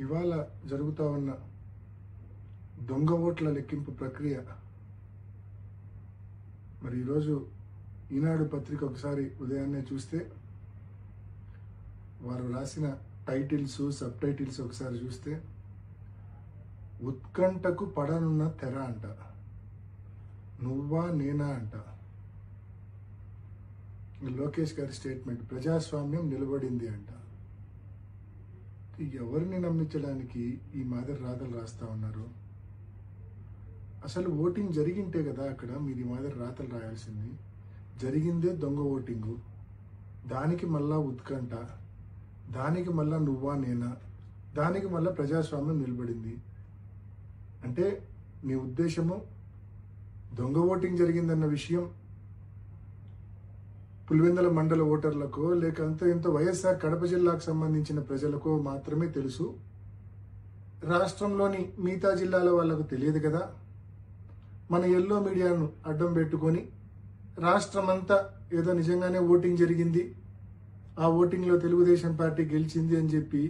ఇవాళ జరుగుతూ ఉన్న దొంగ ఓట్ల లెక్కింపు ప్రక్రియ మరి ఈరోజు ఈనాడు పత్రిక ఒకసారి ఉదయాన్నే చూస్తే వారు రాసిన టైటిల్స్ సబ్ టైటిల్స్ ఒకసారి చూస్తే ఉత్కంఠకు పడనున్న తెర అంట, నువ్వా నేనా అంట. లోకేష్ గారి స్టేట్మెంట్, ప్రజాస్వామ్యం నిలబడింది అంట. ఎవరిని నమ్మించడానికి ఈ మాదిరి రాతలు రాస్తా ఉన్నారు? అసలు ఓటింగ్ జరిగింటే కదా అక్కడ మీరు ఈ మాదిరి రాతలు రాయాల్సింది. జరిగిందే దొంగ ఓటింగు, దానికి మళ్ళా ఉత్కంఠ, దానికి మళ్ళా నువ్వా నేనా, దానికి మళ్ళా ప్రజాస్వామ్యం నిలబడింది అంటే మీ ఉద్దేశము దొంగ ఓటింగ్ జరిగిందన్న విషయం పులివెందుల మండల ఓటర్లకో లేక ఎంతో వైఎస్ఆర్ కడప జిల్లాకు సంబంధించిన ప్రజలకో మాత్రమే తెలుసు, రాష్ట్రంలోని మిగతా జిల్లాల వాళ్ళకు తెలియదు కదా. మన ఎల్లో మీడియాను అడ్డం పెట్టుకొని రాష్ట్రమంతా ఏదో నిజంగానే ఓటింగ్ జరిగింది, ఆ ఓటింగ్లో తెలుగుదేశం పార్టీ గెలిచింది అని చెప్పి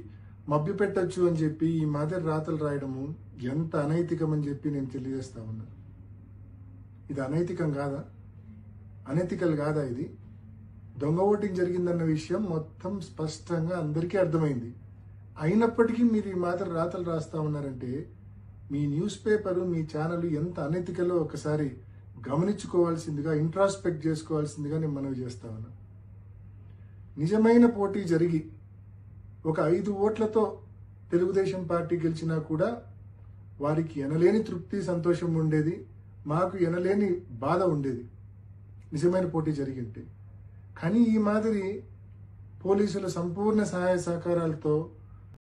మభ్యపెట్టచ్చు అని చెప్పి ఈ మాదిరి రాతలు రాయడము ఎంత అనైతికం అని చెప్పి నేను తెలియజేస్తా ఉన్నా. ఇది అనైతికం కాదా? అనైతికల్ కాదా ఇది? దొంగ ఓటింగ్ జరిగిందన్న విషయం మొత్తం స్పష్టంగా అందరికీ అర్థమైంది. అయినప్పటికీ మీరు ఈ మాదిరి రాతలు రాస్తా ఉన్నారంటే మీ న్యూస్ పేపరు మీ ఛానల్ ఎంత అనైతికలో ఒకసారి గమనించుకోవాల్సిందిగా, ఇంట్రాస్పెక్ట్ చేసుకోవాల్సిందిగా నేను మనవి చేస్తా ఉన్నా. నిజమైన పోటీ జరిగి ఒక 5 ఓట్లతో తెలుగుదేశం పార్టీ గెలిచినా కూడా వారికి ఎనలేని తృప్తి సంతోషం ఉండేది, మాకు ఎనలేని బాధ ఉండేది నిజమైన పోటీ జరిగింటే. కానీ ఈ మాదిరి పోలీసుల సంపూర్ణ సహాయ సహకారాలతో